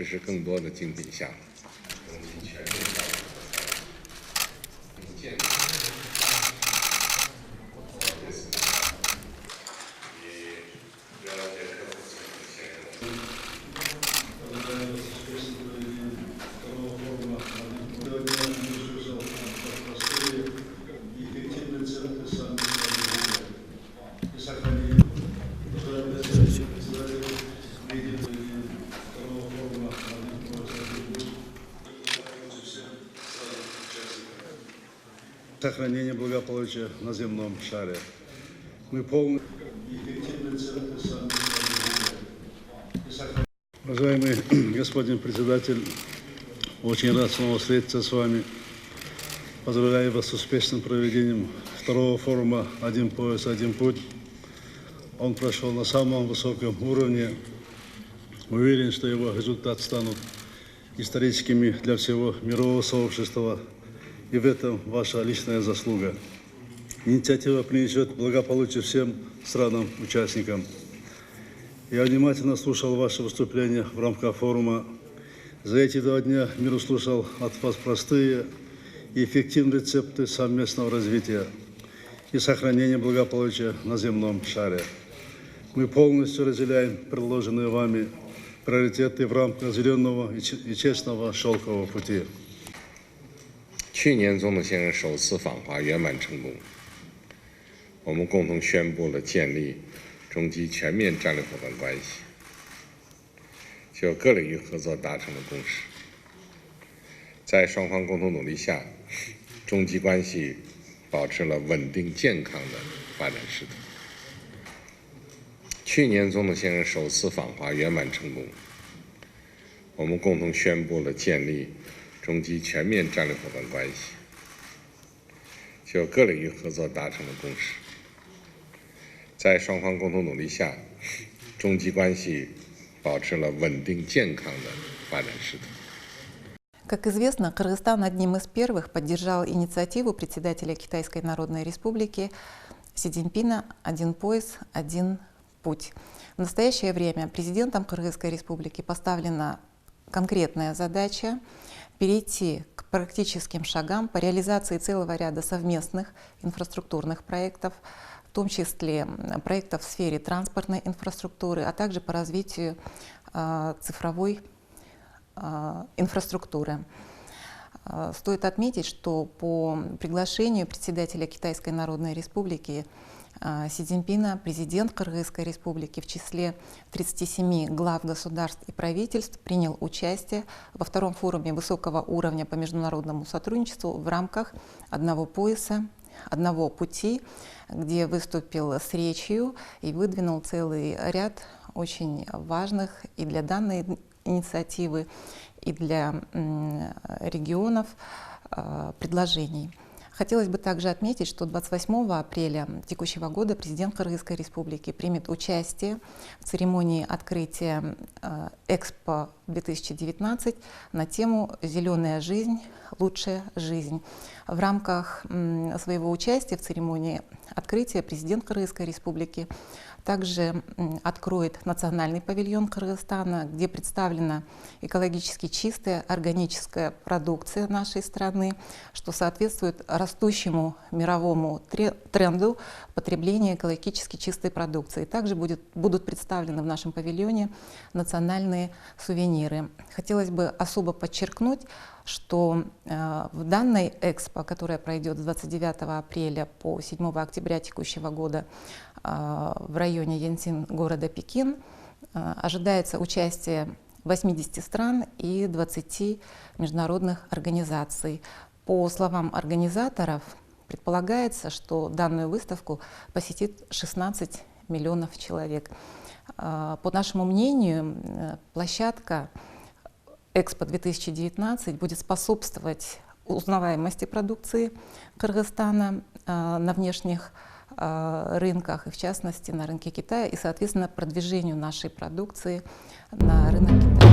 实施更多的精品项目。Сохранение благополучия на земном шаре. Мы полны. Уважаемый господин председатель, очень рад снова встретиться с вами. Поздравляю вас с успешным проведением второго форума «Один пояс, один путь». Он прошел на самом высоком уровне. Уверен, что его результаты станут историческими для всего мирового сообщества. И в этом ваша личная заслуга. Инициатива принесет благополучие всем странам-участникам. Я внимательно слушал ваши выступления в рамках форума. За эти 2 дня мир услышал от вас простые и эффективные рецепты совместного развития и сохранения благополучия на земном шаре. Мы полностью разделяем предложенные вами приоритеты в рамках зеленого и честного шелкового пути. 去年，总统先生首次访华圆满成功，我们共同宣布了建立中基全面战略伙伴关系，就各领域合作达成了共识。在双方共同努力下，中基关系保持了稳定健康的发展势头。去年，总统先生首次访华圆满成功，我们共同宣布了建立中基全面战略伙伴关系，就各领域合作达成了共识。在双方共同努力下，中基关系保持了稳定健康的发展势头。 Как известно, Кыргызстан одним из первых поддержал инициативу председателя Китайской Народной Республики Си Цзиньпина «Один пояс, один путь». В настоящее время президентом Кыргызской Республики поставлена конкретная задача перейти к практическим шагам по реализации целого ряда совместных инфраструктурных проектов, в том числе проектов в сфере транспортной инфраструктуры, а также по развитию цифровой инфраструктуры. Стоит отметить, что по приглашению председателя Китайской Народной Республики Си Цзиньпина президент Кыргызской Республики в числе 37 глав государств и правительств принял участие во втором форуме высокого уровня по международному сотрудничеству в рамках «Одного пояса, одного пути», где выступил с речью и выдвинул целый ряд очень важных и для данной инициативы, и для регионов предложений. Хотелось бы также отметить, что 28 апреля текущего года президент Кыргызской Республики примет участие в церемонии открытия Экспо 2019 на тему «Зеленая жизнь, лучшая жизнь». В рамках своего участия в церемонии открытия президент Кыргызской Республики также откроет национальный павильон Кыргызстана, где представлена экологически чистая органическая продукция нашей страны, что соответствует растущему мировому тренду потребления экологически чистой продукции. Также будут представлены в нашем павильоне национальные сувениры. Хотелось бы особо подчеркнуть, что в данной экспо, которая пройдет с 29 апреля по 7 октября текущего года в районе Янсин города Пекин, ожидается участие 80 стран и 20 международных организаций. По словам организаторов, предполагается, что данную выставку посетит 16 миллионов человек. По нашему мнению, площадка Экспо 2019 будет способствовать узнаваемости продукции Кыргызстана на внешних рынках, и в частности на рынке Китая, и, соответственно, продвижению нашей продукции на рынок Китая.